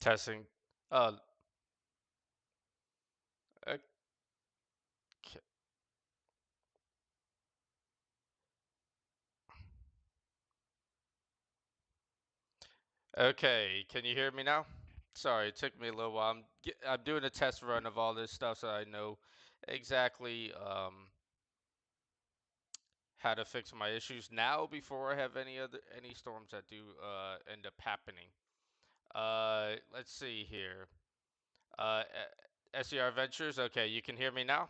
Testing. Uh, ok- okay. Can you hear me now? Sorry, it took me a little while. I'm doing a test run of all this stuff so I know exactly how to fix my issues now before I have any storms that do end up happening. Let's see here. SER Ventures. Okay, you can hear me now.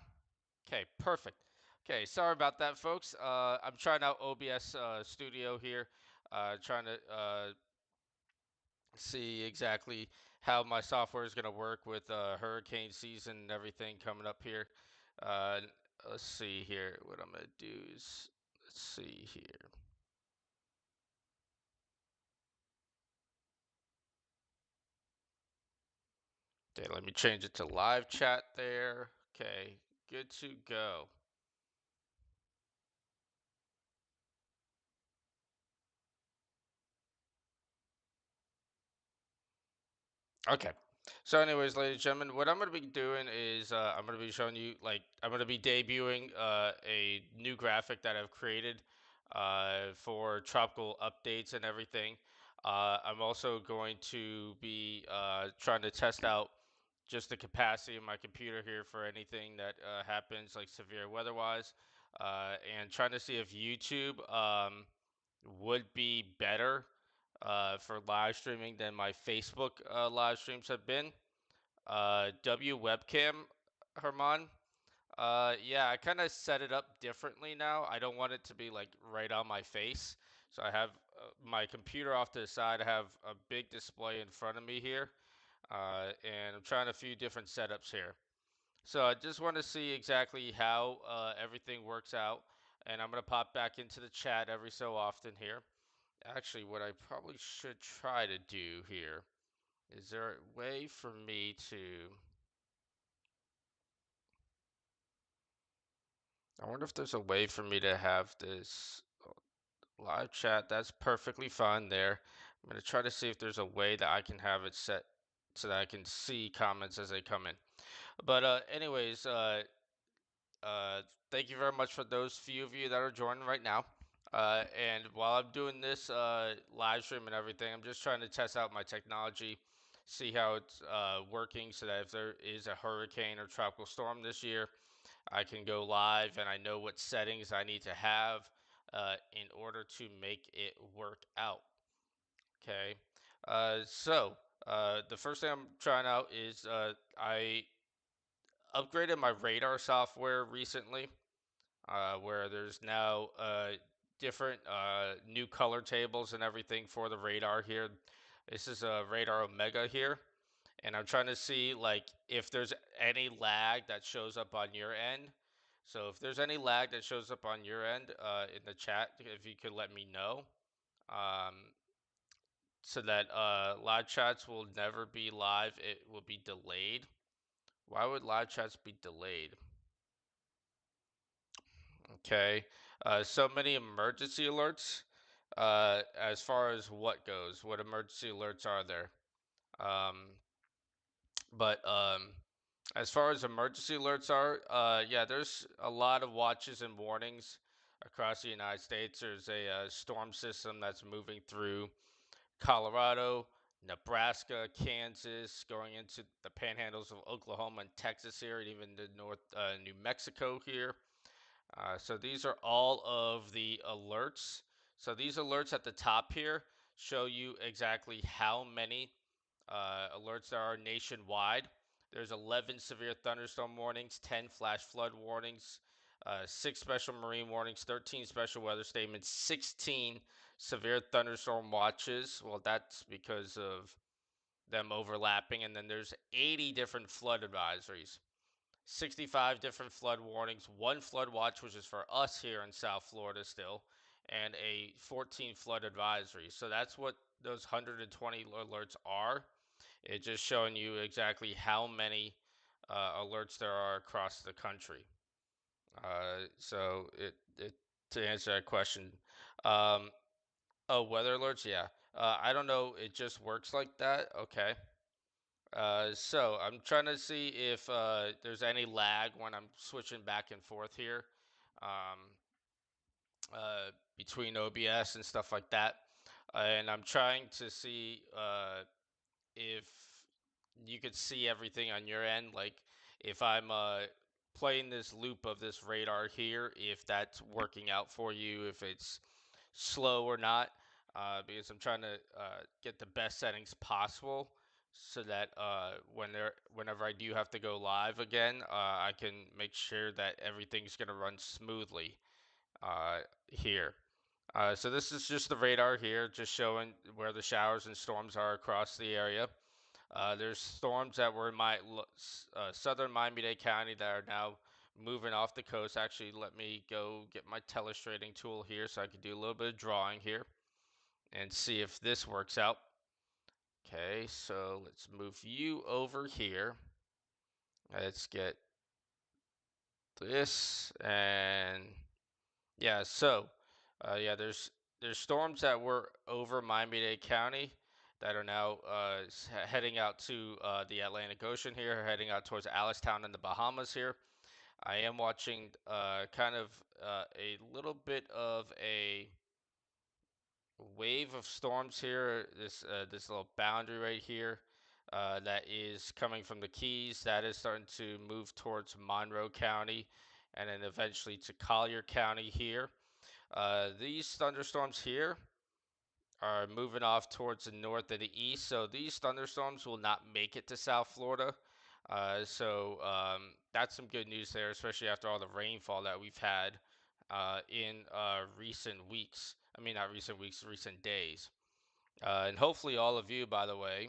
Okay, perfect. Okay, sorry about that, folks. I'm trying out OBS Studio here, trying to see exactly how my software is going to work with hurricane season and everything coming up here. Uh, let's see here. What I'm going to do is, let's see here. Okay, let me change it to live chat there. Okay, good to go. Okay. So, anyways, ladies and gentlemen, what I'm going to be doing is I'm going to be showing you, like, I'm going to be debuting a new graphic that I've created for tropical updates and everything. I'm also going to be trying to test out just the capacity of my computer here for anything that happens, like severe weather-wise, and trying to see if YouTube would be better for live streaming than my Facebook live streams have been. W webcam, Herman. Yeah, I kind of set it up differently now. I don't want it to be like right on my face. So I have my computer off to the side. I have a big display in front of me here. And I'm trying a few different setups here. So I just want to see exactly how everything works out. And I'm going to pop back into the chat every so often here. Actually, what I probably should try to do here is there a way for me to. I wonder if there's a way for me to have this live chat. That's perfectly fine there. I'm going to try to see if there's a way that I can have it set so that I can see comments as they come in. But, anyways, uh, thank you very much for those few of you that are joining right now. And while I'm doing this live stream and everything, I'm just trying to test out my technology, see how it's working, so that if there is a hurricane or tropical storm this year, I can go live and I know what settings I need to have in order to make it work out. Okay. The first thing I'm trying out is I upgraded my radar software recently, where there's now different new color tables and everything for the radar here. This is a radar Omega here, and I'm trying to see like if there's any lag that shows up on your end. So if there's any lag that shows up on your end in the chat, if you could let me know, um, so that live chats will never be live. It will be delayed. Why would live chats be delayed? Okay. So many emergency alerts. As far as what goes, what emergency alerts are there? Um, but as far as emergency alerts are, yeah, there's a lot of watches and warnings across the United States. There's a storm system that's moving through Colorado, Nebraska, Kansas, going into the panhandles of Oklahoma and Texas here, and even the North New Mexico here. So these are all of the alerts. So these alerts at the top here show you exactly how many alerts there are nationwide. There's 11 severe thunderstorm warnings, 10 flash flood warnings, 6 special marine warnings, 13 special weather statements, 16 severe thunderstorm watches. Well, that's because of them overlapping. And then there's 80 different flood advisories. 65 different flood warnings, one flood watch, which is for us here in South Florida still, and a 14 flood advisory. So that's what those 120 alerts are. It's just showing you exactly how many alerts there are across the country. So to answer that question, um, oh, weather alerts, yeah. I don't know. It just works like that. Okay. So I'm trying to see if there's any lag when I'm switching back and forth here, um, between OBS and stuff like that. And I'm trying to see if you could see everything on your end, like if I'm playing this loop of this radar here, if that's working out for you, if it's slow or not, because I'm trying to get the best settings possible so that whenever I do have to go live again, I can make sure that everything's going to run smoothly here. So this is just the radar here, just showing where the showers and storms are across the area. There's storms that were in my southern Miami-Dade County that are now moving off the coast. Actually, let me go get my telestrating tool here so I can do a little bit of drawing here and see if this works out. Okay, so let's move you over here. Let's get this and yeah, so yeah, there's storms that were over Miami-Dade County that are now heading out to the Atlantic Ocean here, heading out towards Alistown in the Bahamas here. I am watching kind of a little bit of a wave of storms here. This little boundary right here that is coming from the Keys that is starting to move towards Monroe County, and then eventually to Collier County here. These thunderstorms here are moving off towards the north and the east, so these thunderstorms will not make it to South Florida. So that's some good news there, especially after all the rainfall that we've had in recent weeks. I mean, not recent weeks, recent days. And hopefully, all of you, by the way,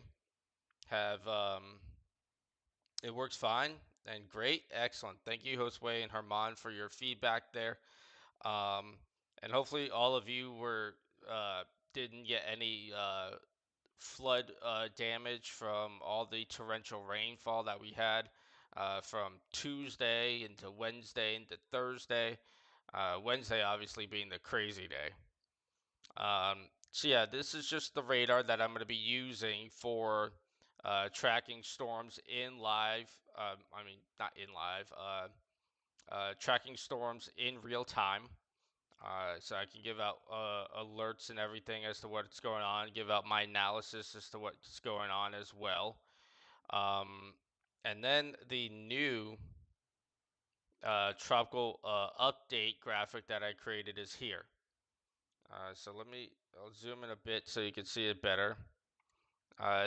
have it works fine and great. Excellent. Thank you, Josue and Herman, for your feedback there. Um, and hopefully all of you were didn't get any flood damage from all the torrential rainfall that we had from Tuesday into Wednesday into Thursday. Wednesday obviously being the crazy day. So yeah, this is just the radar that I'm going to be using for tracking storms in live. I mean, not in live. Tracking storms in real time. So I can give out alerts and everything as to what's going on, give out my analysis as to what's going on as well. And then the new tropical update graphic that I created is here. So I'll zoom in a bit so you can see it better.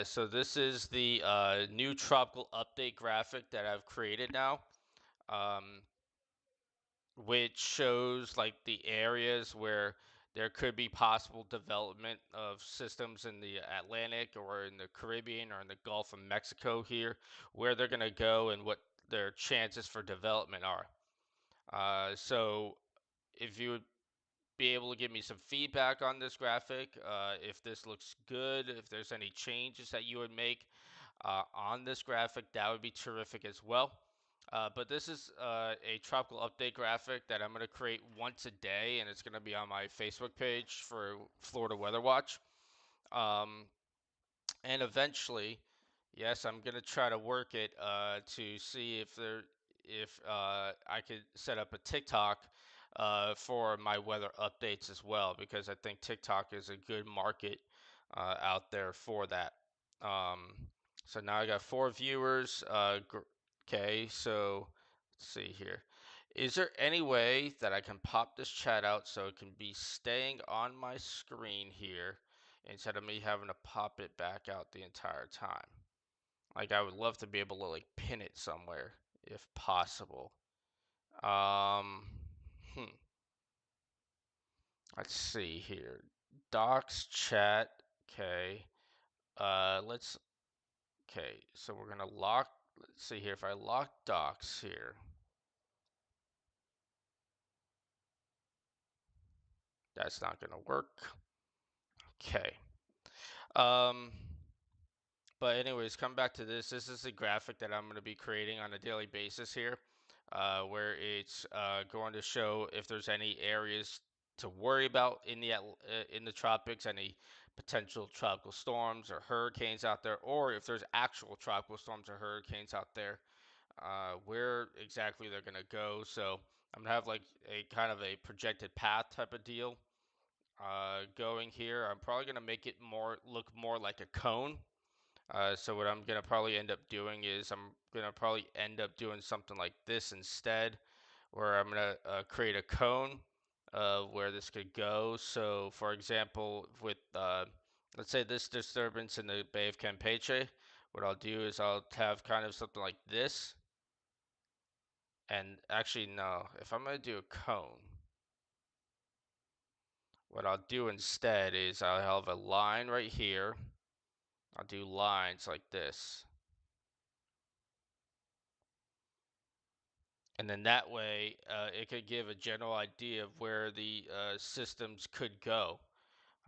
So this is the new tropical update graphic that I've created now. Um, which shows like the areas where there could be possible development of systems in the Atlantic or in the Caribbean or in the Gulf of Mexico here, where they're going to go and what their chances for development are. So if you would be able to give me some feedback on this graphic, if this looks good, if there's any changes that you would make on this graphic, that would be terrific as well. But this is a tropical update graphic that I'm going to create once a day, and it's going to be on my Facebook page for Florida Weather Watch. Um, and eventually, yes, I'm gonna try to work it to see if I could set up a TikTok for my weather updates as well, because I think TikTok is a good market out there for that. Um, so now I got 4 viewers. Okay, so let's see here. Is there any way that I can pop this chat out so it can be staying on my screen here, instead of me having to pop it back out the entire time? Like, I would love to be able to like pin it somewhere if possible. Um, hmm. Let's see here. Docs chat. Okay. Let's. Okay. So we're gonna lock. Let's see here. If I lock docs here, that's not gonna work. Okay. Um. But anyways, come back to this. This is a graphic that I'm going to be creating on a daily basis here, where it's going to show if there's any areas to worry about in the tropics, any potential tropical storms or hurricanes out there, or if there's actual tropical storms or hurricanes out there, where exactly they're going to go. So I'm gonna have like a kind of a projected path type of deal going here. I'm probably gonna make it more look more like a cone. So what I'm gonna probably end up doing is I'm gonna probably end up doing something like this instead, where I'm gonna create a cone where this could go. So for example, with let's say this disturbance in the Bay of Campeche, what I'll do is I'll have kind of something like this. And actually, no, if I'm gonna do a cone, what I'll do instead is I'll have a line right here. I'll do lines like this. And then that way, it could give a general idea of where the systems could go.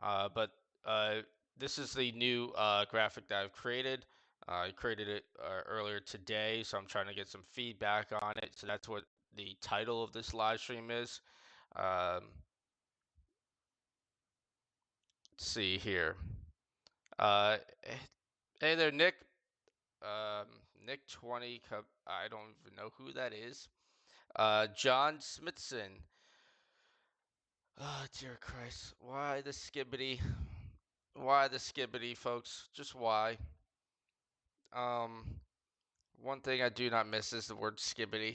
But uh, this is the new graphic that I've created. I created it earlier today, so I'm trying to get some feedback on it. So that's what the title of this live stream is. Um, let's see here. Uh, eh, hey there, Nick. Nick 20. I don't even know who that is. John Smithson. Oh, dear Christ. Why the skibbity? Why the skibbity, folks? Just why? Um, One thing I do not miss is the word skibbity.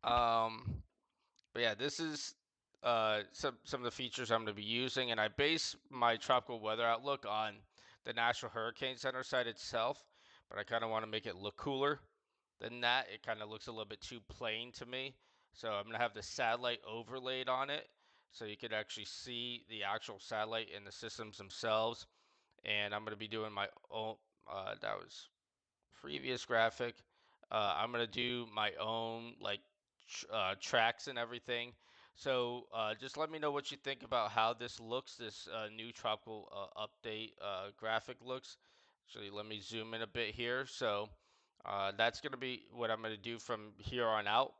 um, but yeah, this is some of the features I'm going to be using, and I base my tropical weather outlook on the National Hurricane Center site itself, but I kind of want to make it look cooler than that. It kind of looks a little bit too plain to me, so I'm going to have the satellite overlaid on it, so you could actually see the actual satellite and the systems themselves. And I'm going to be doing my own. That was previous graphic. I'm gonna do my own like tracks and everything. So just let me know what you think about how this looks. This new tropical update graphic looks. Actually, let me zoom in a bit here. So that's gonna be what I'm gonna do from here on out,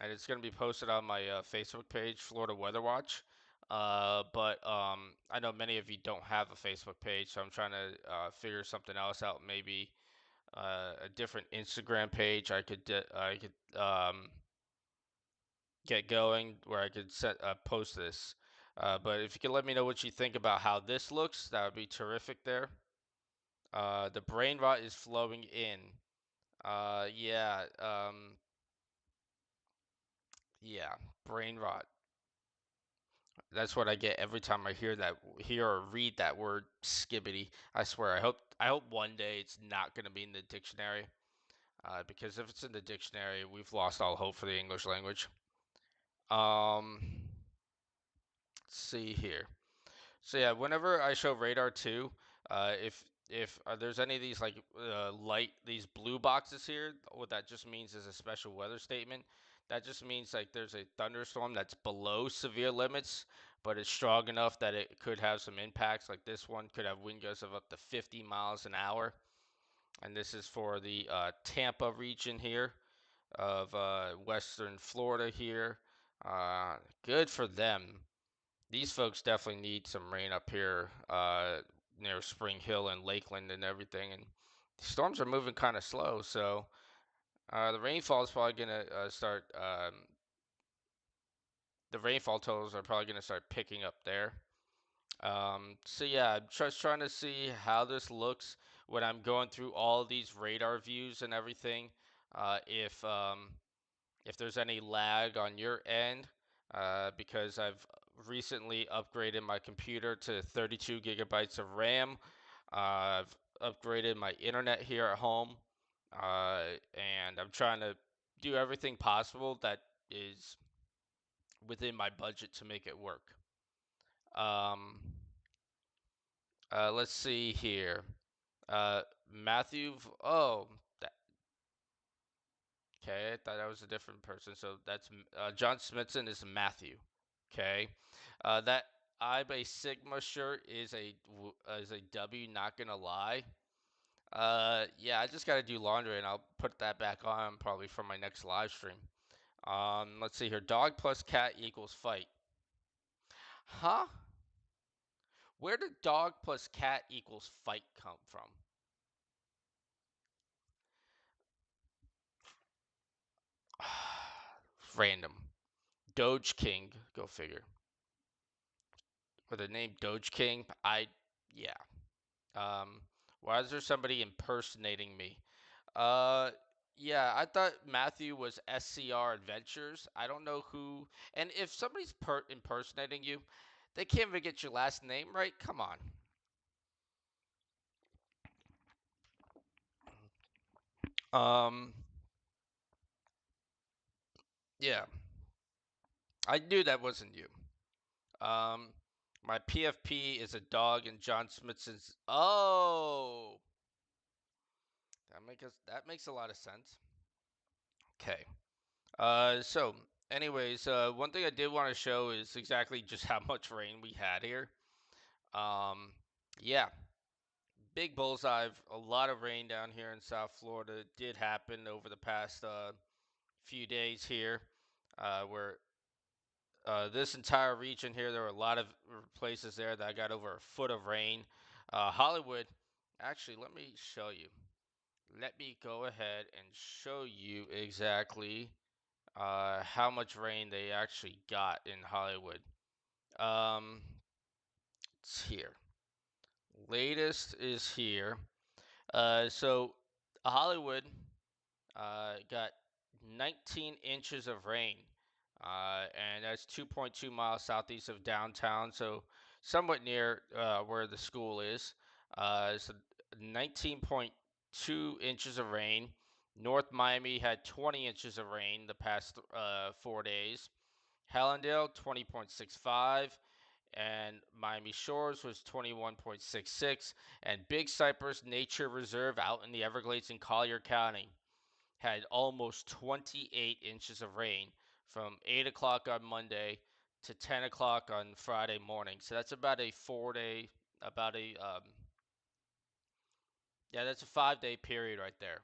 and it's gonna be posted on my Facebook page, Florida Weather Watch. But I know many of you don't have a Facebook page, so I'm trying to figure something else out. Maybe a different Instagram page I could get going where I could set post this. But if you could let me know what you think about how this looks, that would be terrific there. The brain rot is flowing in. Yeah, yeah, brain rot. That's what I get every time I hear or read that word skibbity. I swear, I hope one day it's not going to be in the dictionary. Because if it's in the dictionary, we've lost all hope for the English language. Um, let's see here. So yeah, whenever I show radar 2, if there's any of these like these blue boxes here, what that just means is a special weather statement. That just means like there's a thunderstorm that's below severe limits, but it's strong enough that it could have some impacts. Like this one could have wind gusts of up to 50 miles an hour, and this is for the Tampa region here of Western Florida here. Good for them. These folks definitely need some rain up here near Spring Hill and Lakeland and everything. And the storms are moving kind of slow, so the rainfall is probably going to start. The rainfall totals are probably going to start picking up there. So yeah, I'm just trying to see how this looks when I'm going through all these radar views and everything. If there's any lag on your end, because I've recently upgraded my computer to 32 gigabytes of RAM. I've upgraded my internet here at home, and I'm trying to do everything possible that is within my budget to make it work. Um, let's see here. Matthew. Oh, okay. I thought that was a different person. So that's John Smithson is Matthew. Okay. That I'm a Sigma shirt is a W. Not gonna lie. Yeah. I just gotta do laundry and I'll put that back on probably for my next live stream. Let's see here. Dog plus cat equals fight. Huh? Where did dog plus cat equals fight come from? Random. Doge King, go figure. With the name Doge King, yeah. Um, why is there somebody impersonating me? Uh, yeah, I thought Matthew was SCR Adventures. I don't know who. And if somebody's impersonating you, they can't even get your last name right. Come on. Um, yeah, I knew that wasn't you. Um, my PFP is a dog, and John Smithson's. Oh, that makes a lot of sense. Okay. Anyways, one thing I did want to show is exactly just how much rain we had here. Um, yeah, big bullseye. A lot of rain down here in South Florida did happen over the past few days here, where this entire region here, there were a lot of places there that got over a foot of rain. Hollywood, actually, let me show you. Let me go ahead and show you exactly how much rain they actually got in Hollywood. Um, it's here. Latest is here. So Hollywood got 19 inches of rain, and that's 2.2 miles southeast of downtown, so somewhat near where the school is. So 19.2 inches of rain. North Miami had 20 inches of rain the past 4 days. Hallandale 20.65, and Miami Shores was 21.66, and Big Cypress Nature Reserve out in the Everglades in Collier County had almost 28 inches of rain from 8 o'clock on Monday to 10 o'clock on Friday morning. So that's about a 4 day, about a, yeah, that's a 5 day period right there.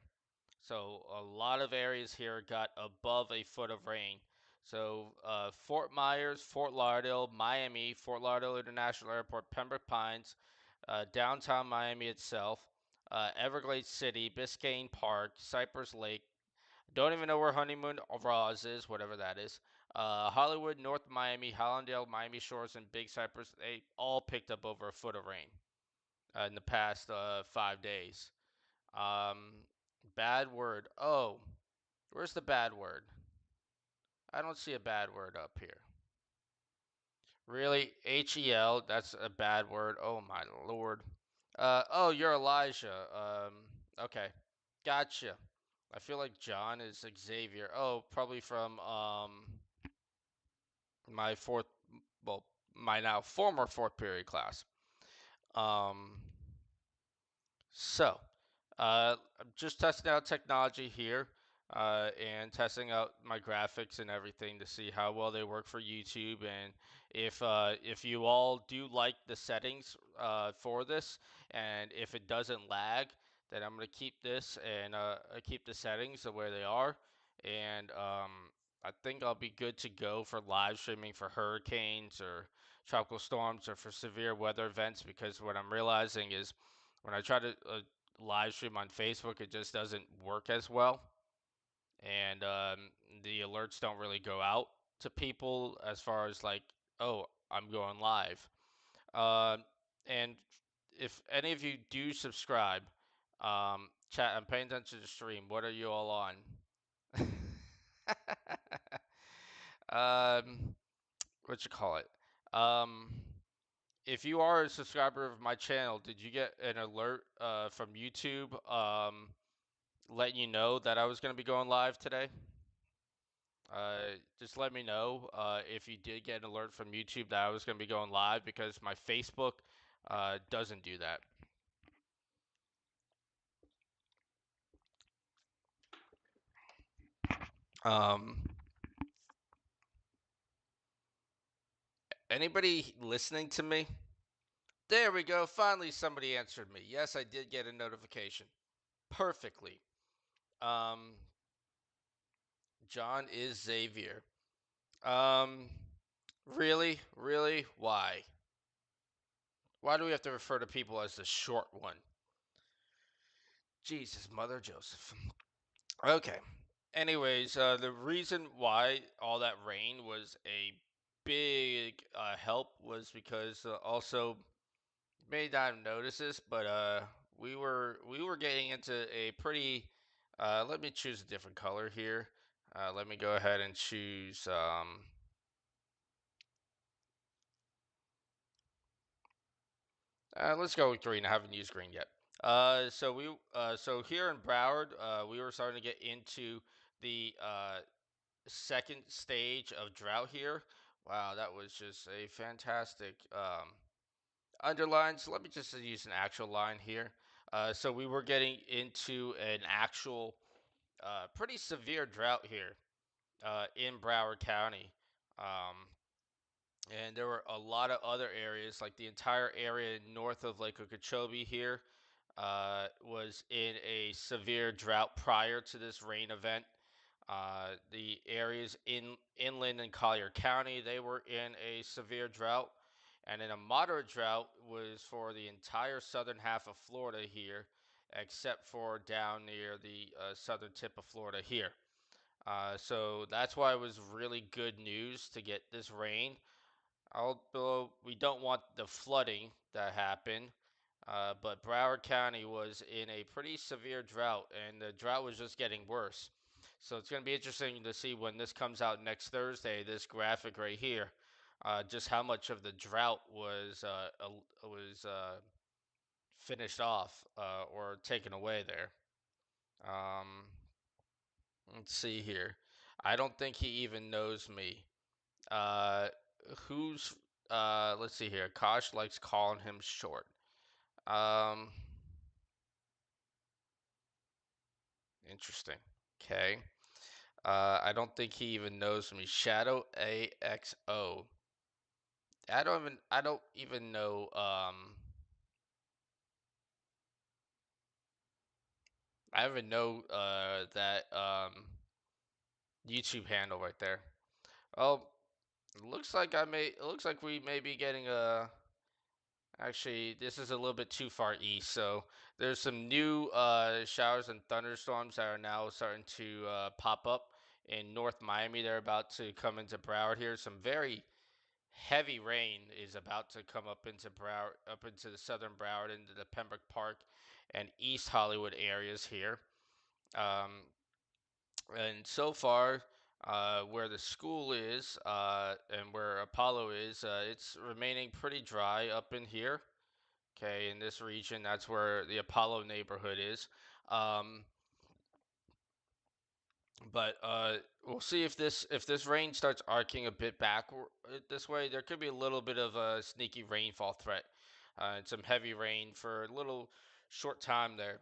So a lot of areas here got above a foot of rain. So Fort Myers, Fort Lauderdale, Miami, Fort Lauderdale International Airport, Pembroke Pines, downtown Miami itself, Everglades City, Biscayne Park, Cypress Lake. Don't even know where Honeymoon Raws is, whatever that is. Hollywood, North Miami, Hallandale, Miami Shores, and Big Cypress, they all picked up over a foot of rain in the past 5 days. Um, Bad word. Oh, where's the bad word? I don't see a bad word up here. Really? HEL? That's a bad word. Oh my lord. Oh, you're Elijah. Okay. Gotcha. I feel like John is Xavier. Oh, probably from my fourth, well, my now former fourth period class. Um, So, I'm just testing out technology here and testing out my graphics and everything to see how well they work for YouTube, and if you all do like the settings for this, and if it doesn't lag, then I'm gonna keep this and keep the settings the way they are, and I think I'll be good to go for live streaming for hurricanes or tropical storms or for severe weather events, because what I'm realizing is when I try to live stream on Facebook, it just doesn't work as well, and the alerts don't really go out to people as far as like, oh, I'm going live. Uh, and if any of you do subscribe, chat, I'm paying attention to the stream. What are you all on? um, what you call it? Um, if you are a subscriber of my channel, did you get an alert from YouTube letting you know that I was going to be going live today? Just let me know if you did get an alert from YouTube that I was going to be going live, because my Facebook doesn't do that. Um, Anybody listening to me? There we go. Finally, somebody answered me. Yes, I did get a notification. Perfectly. Um, John is Xavier. Um, really? Really? Why? Why do we have to refer to people as the short one? Jesus, Mother Joseph. Okay. Anyways, the reason why all that rain was a big help was because also may not have noticed this, but we were getting into a pretty. Let me choose a different color here. Let me go ahead and choose. Let's go with green. I haven't used green yet. So here in Broward, we were starting to get into the second stage of drought here. Wow, that was just a fantastic underline. So let me just use an actual line here. So we were getting into an actual pretty severe drought here in Broward County. Um, and there were a lot of other areas, like the entire area north of Lake Okeechobee here was in a severe drought prior to this rain event. The areas in inland and Collier County, they were in a severe drought. And then a moderate drought was for the entire southern half of Florida here, except for down near the southern tip of Florida here. So that's why it was really good news to get this rain. Although we don't want the flooding that happened, but Broward County was in a pretty severe drought, and the drought was just getting worse. So it's going to be interesting to see when this comes out next Thursday. This graphic right here, just how much of the drought was finished off or taken away there. Um, let's see here. I don't think he even knows me. Uh, who's let's see here. Kosh likes calling him short. Um, interesting. Okay. I don't think he even knows me. Shadow AXO. I don't even know I don't even know that YouTube handle right there. Oh, it looks like we may be getting a. Actually, this is a little bit too far east. So there's some new showers and thunderstorms that are now starting to pop up in North Miami. They're about to come into Broward here. Some very heavy rain is about to come up into Broward, up into the southern Broward, into the Pembroke Park and East Hollywood areas here. Um, and so far, where the school is and where Apollo is, it's remaining pretty dry up in here. Okay, in this region, that's where the Apollo neighborhood is. Um, but we'll see if this rain starts arcing a bit back this way. There could be a little bit of a sneaky rainfall threat, and some heavy rain for a little short time there.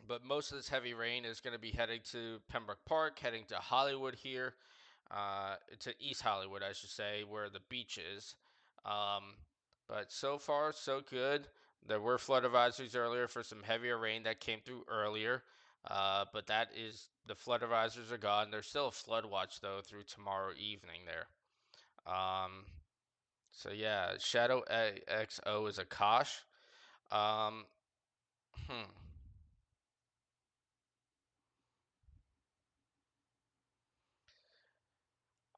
But most of this heavy rain is going to be heading to Pembroke Park, heading to Hollywood here, to East Hollywood, I should say, where the beach is. Um, but so far, so good. There were flood advisories earlier for some heavier rain that came through earlier, but that is the flood advisories are gone. There's still a flood watch though through tomorrow evening there. Um, so yeah, Shadow XO is a Kosh. Um, hmm.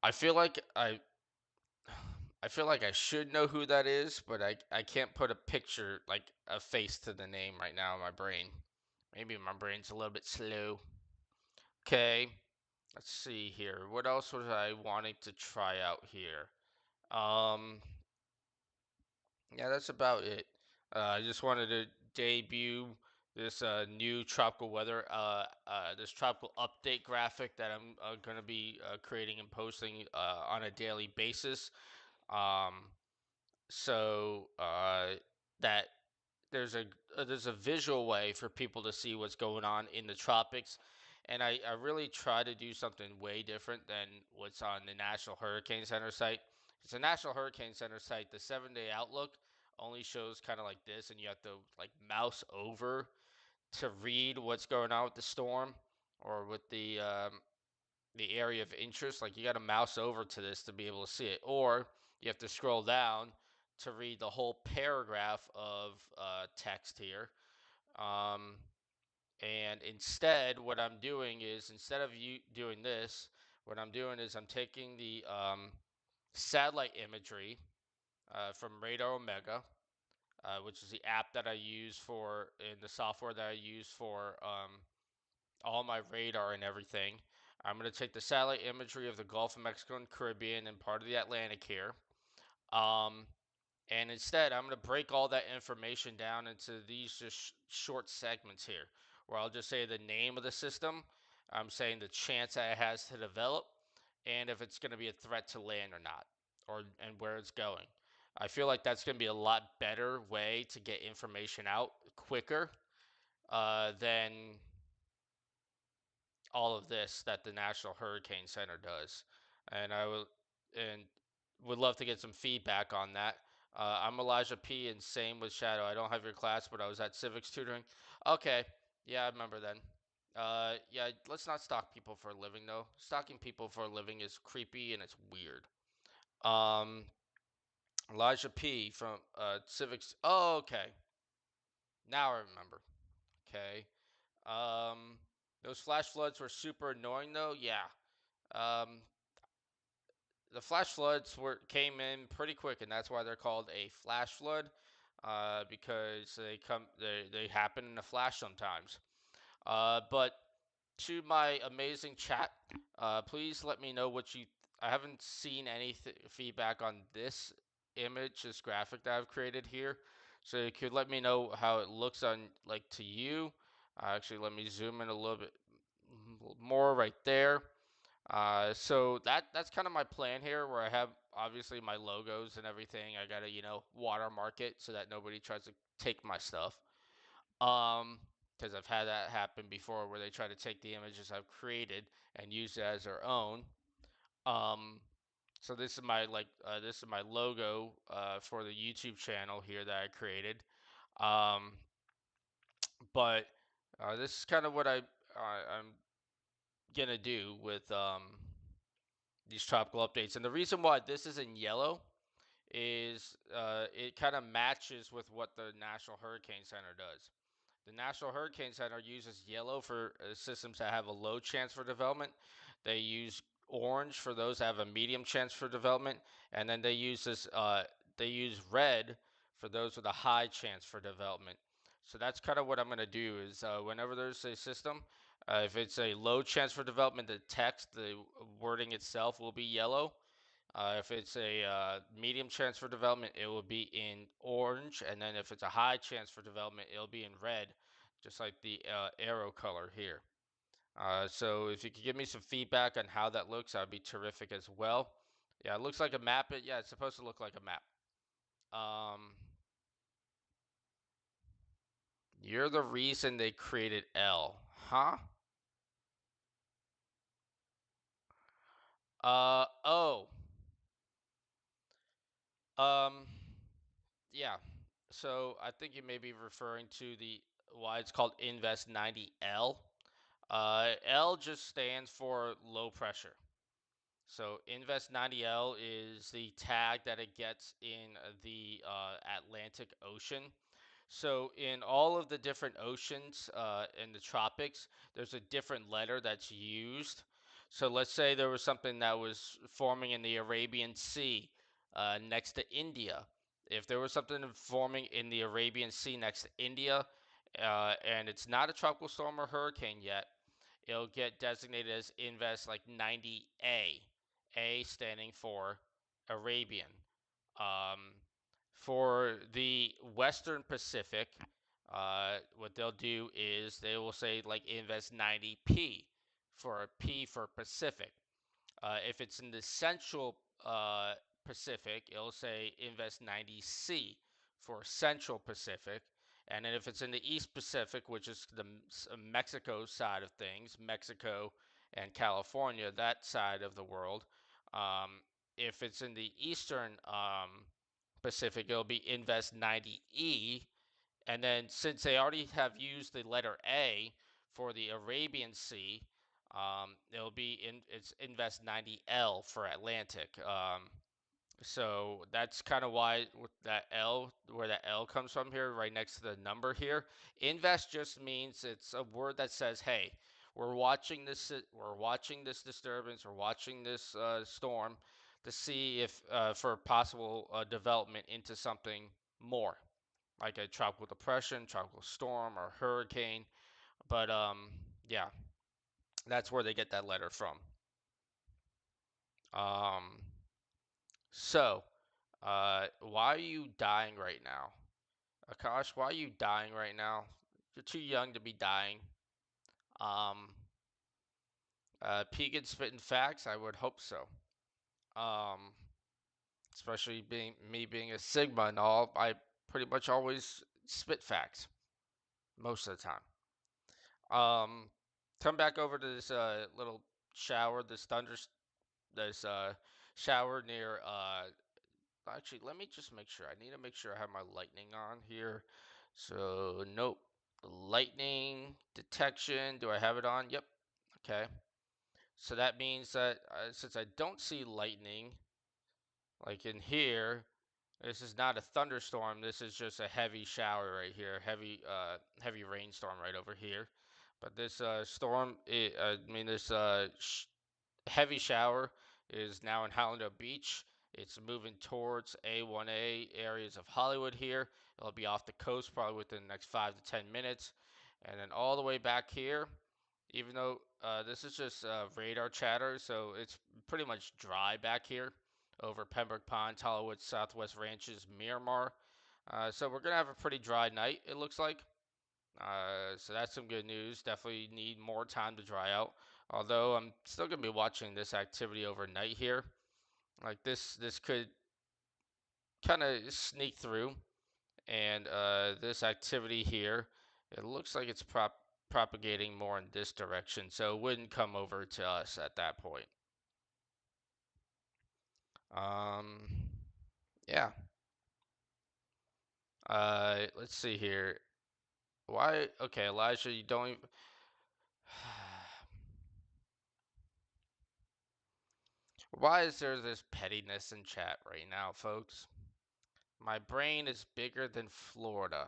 I feel like I feel like I should know who that is, but I can't put a picture, like a face to the name right now in my brain. Maybe my brain's a little bit slow. Okay, let's see here. What else was I wanting to try out here? Um, yeah, that's about it. I just wanted to debut this new tropical weather, this tropical update graphic that I'm going to be creating and posting on a daily basis. Um, so that there's a visual way for people to see what's going on in the tropics, and I really try to do something way different than what's on the National Hurricane Center site. It's a National Hurricane Center site. The 7 day outlook only shows kind of like this, and you have to like mouse over to read what's going on with the storm or with the area of interest. Like you got to mouse over to this to be able to see it, or you have to scroll down to read the whole paragraph of text here. Um, and instead, what I'm doing is, instead of you doing this, what I'm doing is I'm taking the satellite imagery from Radar Omega, which is the app that I use for, and the software that I use for all my radar and everything. I'm going to take the satellite imagery of the Gulf of Mexico and Caribbean and part of the Atlantic here. Um, and instead, I'm going to break all that information down into these just short segments here, where I'll just say the name of the system. I'm saying the chance that it has to develop, and if it's going to be a threat to land or not, or and where it's going. I feel like that's going to be a lot better way to get information out quicker than all of this that the National Hurricane Center does. And I will and would love to get some feedback on that. I'm Elijah P. and same with Shadow. I don't have your class, but I was at civics tutoring. Okay, yeah, I remember then. Yeah, let's not stalk people for a living though. Stalking people for a living is creepy and it's weird. Um, Elijah P. from civics. Oh, okay. Now I remember. Okay. Um, those flash floods were super annoying though. Yeah. Um, the flash floods came in pretty quick, and that's why they're called a flash flood, because they happen in a flash sometimes. But to my amazing chat, please let me know what you. I haven't seen any feedback on this image, this graphic that I've created here, so you could let me know how it looks on like to you. Actually, let me zoom in a little bit more right there. So that's kind of my plan here, where I have obviously my logos and everything. I gotta, watermark it so that nobody tries to take my stuff. Um, because I've had that happen before, where they try to take the images I've created and use it as their own. Um, so this is my logo for the YouTube channel here that I created. Um, but this is kind of what I'm gonna do with these tropical updates. And the reason why this is in yellow is it kind of matches with what the National Hurricane Center does. The National Hurricane Center uses yellow for systems that have a low chance for development. They use orange for those that have a medium chance for development, and then they use red for those with a high chance for development. So that's kind of what I'm going to do is whenever there's a system, if it's a low chance for development, the text, the wording itself will be yellow. If it's a medium chance for development, it will be in orange. And then if it's a high chance for development, it'll be in red, just like the arrow color here. So if you could give me some feedback on how that looks, that'd be terrific as well. Yeah, it looks like a map. Yeah, it's supposed to look like a map. Um, you're the reason they created L, huh? Oh. Um, yeah. So I think you may be referring to the why it's called Invest 90L. L just stands for low pressure. So Invest 90L is the tag that it gets in the Atlantic Ocean. So in all of the different oceans in the tropics, there's a different letter that's used. So let's say there was something that was forming in the Arabian Sea next to India. If there was something forming in the Arabian Sea next to India, and it's not a tropical storm or hurricane yet, it'll get designated as Invest like 90A, A standing for Arabian. Um, for the Western Pacific, what they'll do is they will say like Invest 90P for a P for Pacific. If it's in the Central Pacific, it'll say Invest 90C for Central Pacific. And then if it's in the East Pacific, which is the Mexico side of things, Mexico and California, that side of the world, um, if it's in the Eastern Pacific, it'll be Invest 90E. And then since they already have used the letter A for the Arabian Sea, it'll be it's Invest 90L for Atlantic. So that's kind of why with that L, where that L comes from here, right next to the number here. Invest just means it's a word that says, "Hey, we're watching this disturbance, we're watching this storm to see if for possible development into something more, like a tropical depression, tropical storm, or hurricane." But yeah, that's where they get that letter from. Um, so, why are you dying right now? Akash, why are you dying right now? You're too young to be dying. Um, Pegan spitting facts? I would hope so. Um, Especially being a Sigma and all, I pretty much always spit facts most of the time. Um, Come back over to this little shower, this shower near actually, let me just make sure. I need to make sure I have my lightning on here. So, nope. Lightning detection. Do I have it on? Yep. Okay. So that means that since I don't see lightning, like in here, this is not a thunderstorm. This is just a heavy shower right here, heavy rainstorm right over here. But this storm, this heavy shower is now in Highlander Beach. It's moving towards A1A areas of Hollywood here. It'll be off the coast probably within the next 5 to 10 minutes. And then all the way back here, even though this is just radar chatter, so it's pretty much dry back here over Pembroke Pines, Hollywood, Southwest Ranches, Miramar. So we're going to have a pretty dry night, it looks like. So that's some good news. Definitely need more time to dry out. Although I'm still gonna be watching this activity overnight here. Like this could kind of sneak through, and this activity here, it looks like it's propagating more in this direction, so it wouldn't come over to us at that point. Um, yeah. Let's see here. Why? Okay, Elijah, you don't even. Why is there this pettiness in chat right now, folks? My brain is bigger than Florida.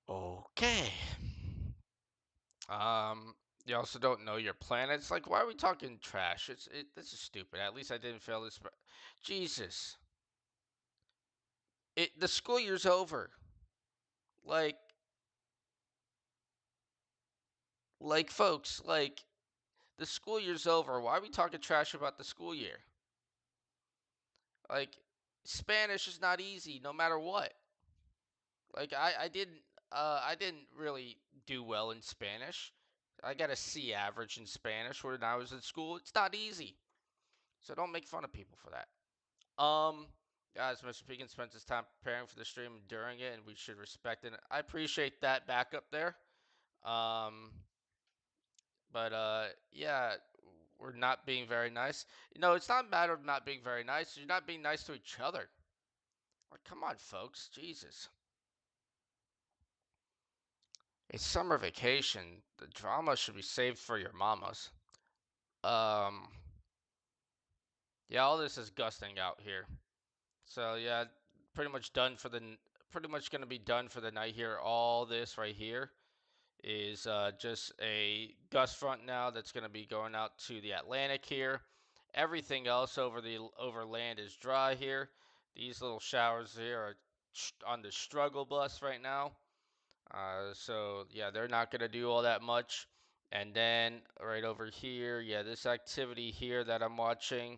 Okay. You also don't know your planets. Like, why are we talking trash? This is stupid. At least I didn't fail this. Jesus, the school year's over. Like, folks, like the school year's over. Why are we talking trash about the school year? Like, Spanish is not easy, no matter what. Like I didn't really do well in Spanish. I got a C average in Spanish when I was in school. It's not easy. So don't make fun of people for that. Um Guys, Mr. Pekin spent his time preparing for the stream and during it, and we should respect it. I appreciate that backup there. Um but yeah, we're not being very nice. It's not a matter of not being very nice. You're not being nice to each other. Like, come on, folks. Jesus. It's summer vacation. The drama should be saved for your mamas. Um, yeah, all this is gusting out here. So yeah, pretty much done for pretty much gonna be done for the night here. All this right here is just a gust front now that's gonna be going out to the Atlantic here. Everything else over land is dry here. These little showers here are on the struggle bus right now. So yeah, they're not gonna do all that much. And then right over here, yeah, this activity here that I'm watching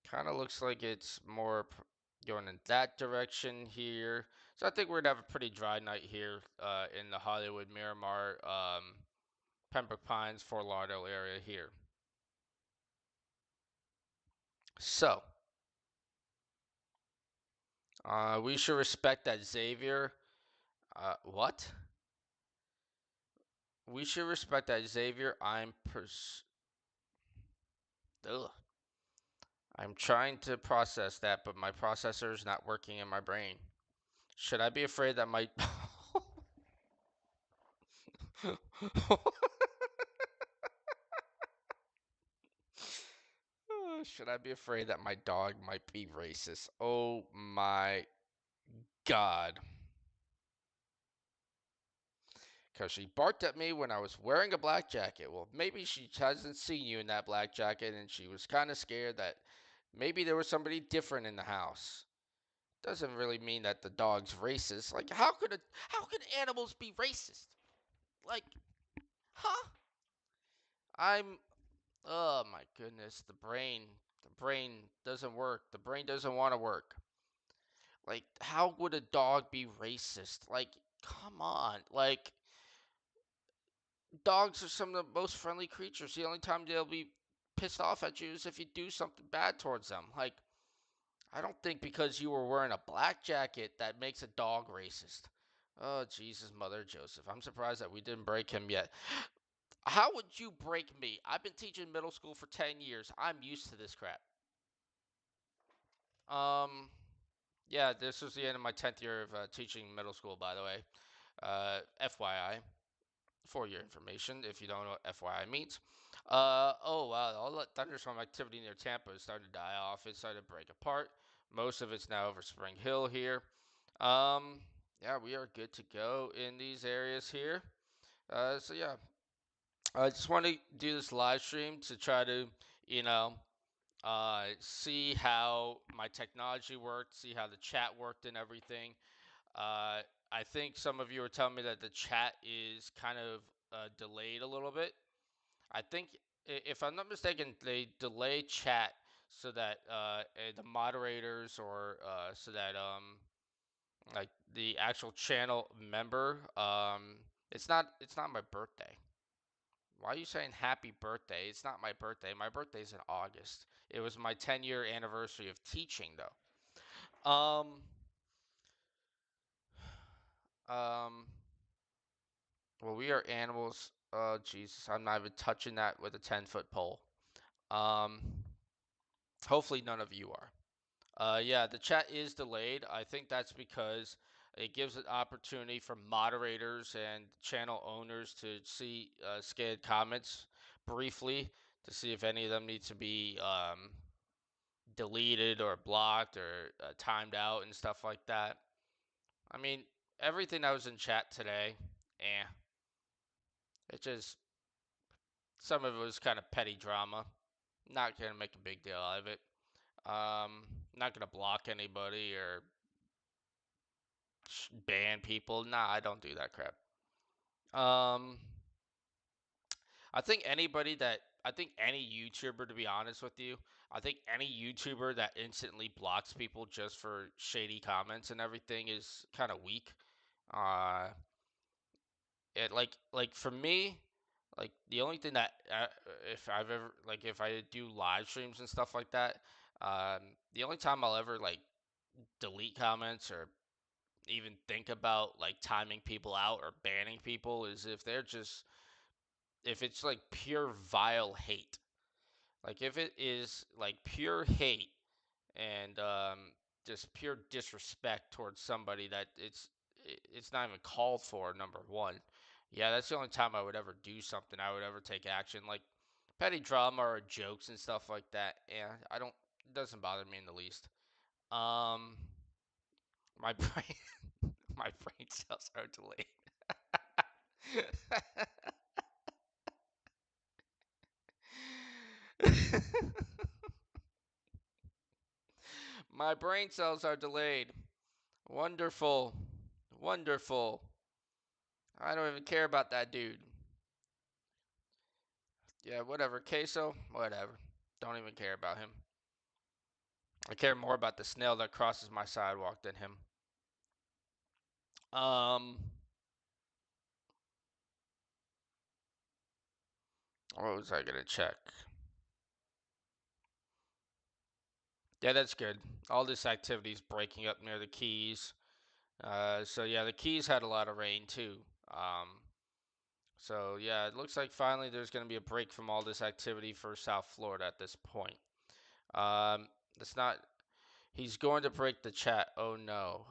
kind of looks like it's more going in that direction here. So I think we're gonna have a pretty dry night here in the Hollywood, Miramar, Pembroke Pines, Fort Lauderdale area here. So we should respect that Xavier. What? We should respect that Xavier. Ugh. I'm trying to process that, but my processor is not working in my brain. Should I be afraid that my Should I be afraid that my dog might be racist? Oh my God. Because she barked at me when I was wearing a black jacket. Well, maybe she hasn't seen you in that black jacket and she was kind of scared that maybe there was somebody different in the house. Doesn't really mean that the dog's racist. Like, how could animals be racist? Like, huh? I'm Oh my goodness, the brain doesn't work. The brain doesn't want to work. Like, how would a dog be racist? Like, come on. Like, dogs are some of the most friendly creatures. The only time they'll be pissed off at you is if you do something bad towards them. Like, I don't think because you were wearing a black jacket that makes a dog racist. Oh, Jesus, Mother Joseph. I'm surprised that we didn't break him yet. How would you break me? I've been teaching middle school for 10 years. I'm used to this crap. Um, yeah, this was the end of my 10th year of teaching middle school, by the way. FYI, for your information, if you don't know what FYI means. Oh, wow, all that thunderstorm activity near Tampa is starting to die off. It's starting to break apart. Most of it's now over Spring Hill here. Um, yeah, we are good to go in these areas here. So yeah, I just want to do this live stream to try to, you know, see how my technology worked, see how the chat worked and everything. Uh, I think some of you were telling me that the chat is kind of delayed a little bit. I think, if I'm not mistaken, they delay chat so that the moderators or so that like the actual channel member it's not my birthday. Why are you saying happy birthday? It's not my birthday. My birthday's in August. It was my 10-year anniversary of teaching, though. Um, um, well, we are animals. Oh, Jesus. I'm not even touching that with a 10-foot pole. Um, hopefully none of you are. Yeah, the chat is delayed. I think that's because it gives an opportunity for moderators and channel owners to see scanned comments briefly to see if any of them need to be deleted or blocked or timed out and stuff like that. I mean, everything that was in chat today, eh, it just some of it was kind of petty drama. Not gonna make a big deal out of it. Not gonna block anybody or ban people. Nah, I don't do that crap. Um, I think any YouTuber, to be honest with you, I think any YouTuber that instantly blocks people just for shady comments and everything is kind of weak. Uh, it like for me, like the only thing that if I've ever like if I do live streams and stuff like that, the only time I'll ever like delete comments or even think about like timing people out or banning people is if they're just if it's like pure vile hate. Like if it is like pure hate and just pure disrespect towards somebody that it's not even called for, number one. Yeah, that's the only time I would ever do something. I would ever take action like petty drama or jokes and stuff like that. Yeah, I don't it doesn't bother me in the least. Um my brain my brain cells are delayed. My brain cells are delayed. Wonderful. Wonderful. I don't even care about that dude. Yeah, whatever. Queso, whatever. Don't even care about him. I care more about the snail that crosses my sidewalk than him. Um, what was I gonna check? Yeah, that's good. All this activity is breaking up near the Keys. So yeah, the Keys had a lot of rain too. So yeah, it looks like finally there's gonna be a break from all this activity for South Florida at this point. Um, it's not. He's going to break the chat. Oh no.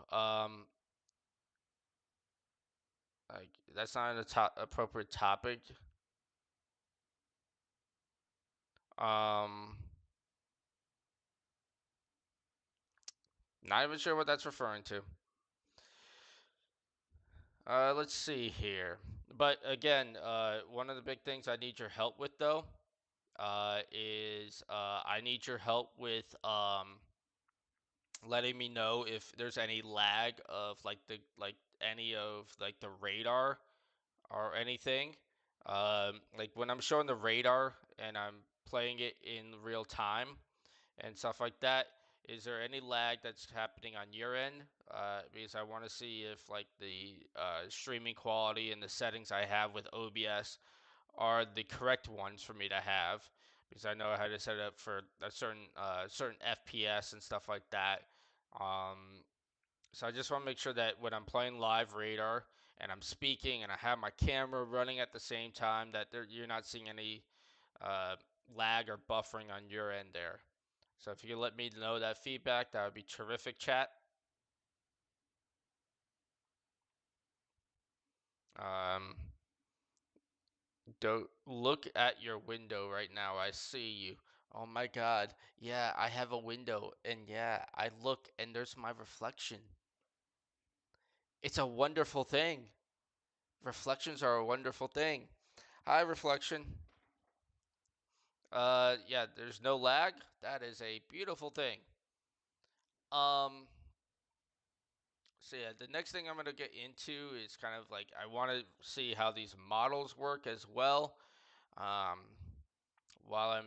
Like that's not a appropriate topic. Um, Not even sure what that's referring to. Let's see here. But again, one of the big things I need your help with though, is I need your help with letting me know if there's any lag of like any of like the radar or anything. Like when I'm showing the radar and I'm playing it in real time and stuff like that. Is there any lag that's happening on your end? Because I want to see if like the streaming quality and the settings I have with OBS are the correct ones for me to have. Because I know how to set it up for a certain FPS and stuff like that. Um, so I just want to make sure that when I'm playing live radar and I'm speaking and I have my camera running at the same time, that you're not seeing any uh, lag or buffering on your end there. So if you could let me know that feedback, that would be terrific, chat. Um, don't look at your window right now. I see you. Oh my God. Yeah, I have a window, and yeah, I look and there's my reflection. It's a wonderful thing. Reflections are a wonderful thing. Hi, reflection. Yeah, there's no lag. That is a beautiful thing. Um, so yeah, the next thing I'm gonna get into is kind of like I want to see how these models work as well. Um, while I'm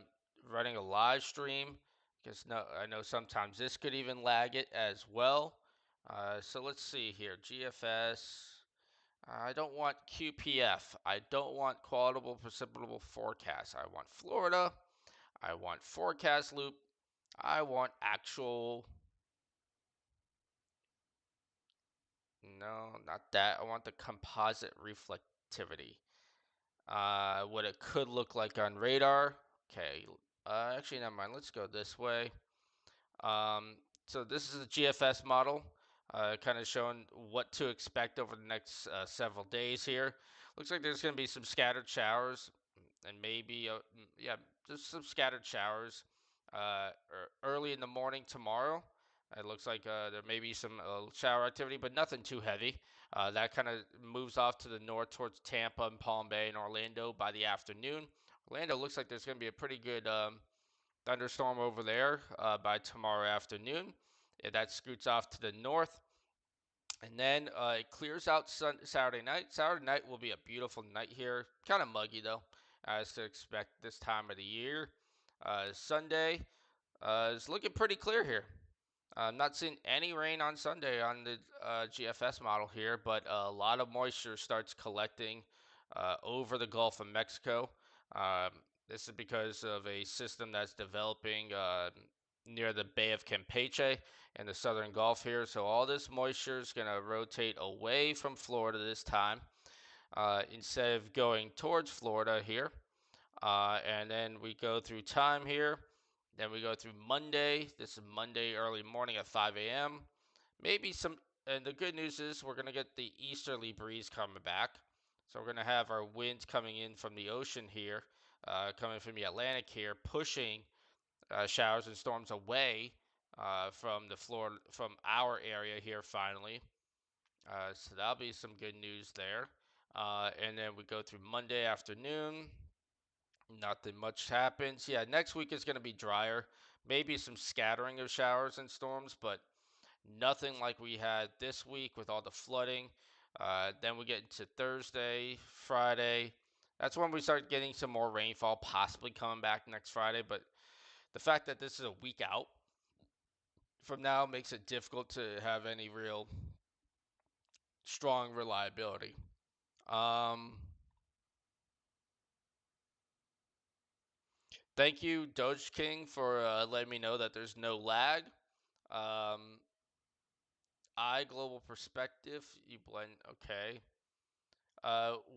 running a live stream, because no, I know sometimes this could even lag it as well. So let's see here, GFS. I don't want QPF. I don't want quotable precipitable forecast. I want Florida. I want forecast loop. I want actual. No, not that. I want the composite reflectivity. What it could look like on radar. Okay. Actually, never mind. Let's go this way. So this is a GFS model, kind of showing what to expect over the next several days here. Looks like there's going to be some scattered showers and maybe, yeah, just some scattered showers early in the morning tomorrow. It looks like there may be some shower activity, but nothing too heavy. That kind of moves off to the north towards Tampa and Palm Bay and Orlando by the afternoon. Orlando looks like there's going to be a pretty good thunderstorm over there by tomorrow afternoon. That scoots off to the north. And then it clears out Saturday night. Saturday night will be a beautiful night here. Kind of muggy, though, as to expect this time of the year. Sunday is looking pretty clear here. I'm not seeing any rain on Sunday on the GFS model here, but a lot of moisture starts collecting over the Gulf of Mexico. This is because of a system that's developing near the Bay of Campeche in the southern Gulf here. So all this moisture is going to rotate away from Florida this time instead of going towards Florida here. And then we go through time here. Then we go through Monday. This is Monday early morning at 5 a.m. Maybe some, and the good news is we're going to get the easterly breeze coming back. So we're going to have our winds coming in from the ocean here, coming from the Atlantic here, pushing showers and storms away from the Florida, from our area here finally. So that'll be some good news there. And then we go through Monday afternoon. Nothing much happens. Yeah, next week is going to be drier. Maybe some scattering of showers and storms, but nothing like we had this week with all the flooding. Then we get into Thursday, Friday. That's when we start getting some more rainfall, possibly coming back next Friday. But the fact that this is a week out from now makes it difficult to have any real strong reliability. Um, Thank you, Doge King, for letting me know that there's no lag. Um, Global Perspective, you blend. Okay.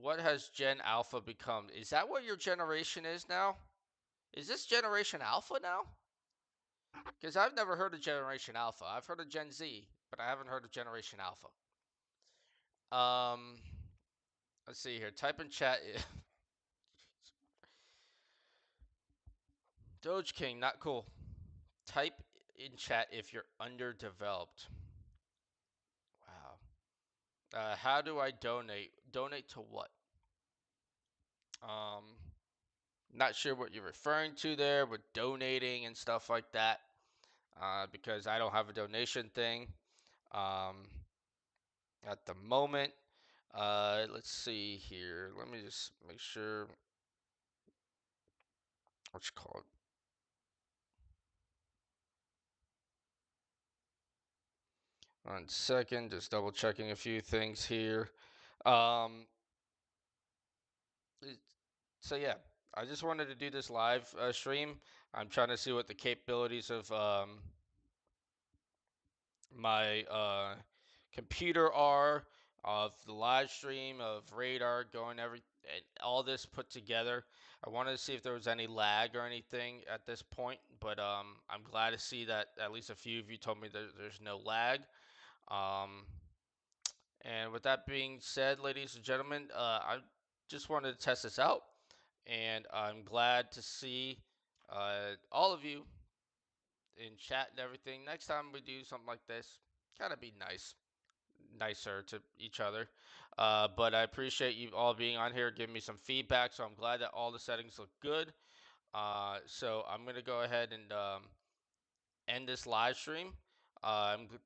What has Gen Alpha become? Is that what your generation is now? Is this Generation Alpha now? Because I've never heard of Generation Alpha. I've heard of Gen Z, but I haven't heard of Generation Alpha. Um, let's see here. Type in chat. Doge King, not cool. Type in chat if you're underdeveloped. Wow. How do I donate? Donate to what? Um, Not sure what you're referring to there with donating and stuff like that. Because I don't have a donation thing um, at the moment. Let's see here. Let me just make sure what you call it. One second, just double checking a few things here. Um, it- so yeah, I just wanted to do this live stream. I'm trying to see what the capabilities of my computer are, of the live stream, of radar going every and all this put together. I wanted to see if there was any lag or anything at this point, but I'm glad to see that at least a few of you told me there's no lag. Um, and with that being said, ladies and gentlemen, I just wanted to test this out, and I'm glad to see all of you in chat and everything. Next time we do something like this, gotta be nicer to each other. But I appreciate you all being on here, giving me some feedback. So I'm glad that all the settings look good. So I'm gonna go ahead and end this live stream.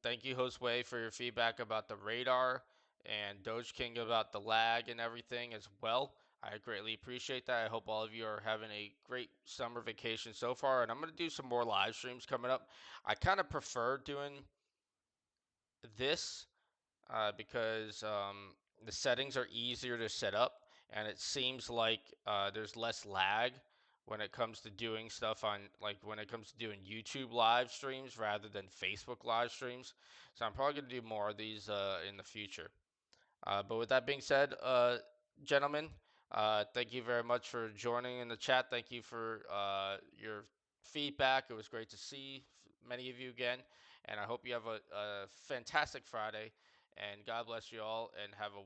Thank you, Host Way, for your feedback about the radar and Doge King about the lag and everything as well. I greatly appreciate that. I hope all of you are having a great summer vacation so far. And I'm going to do some more live streams coming up. I kind of prefer doing this because the settings are easier to set up, and it seems like there's less lag when it comes to doing stuff on, like, when it comes to doing YouTube live streams rather than Facebook live streams. So I'm probably going to do more of these in the future. But with that being said, gentlemen, thank you very much for joining in the chat. Thank you for your feedback. It was great to see many of you again. And I hope you have a fantastic Friday. And God bless you all and have a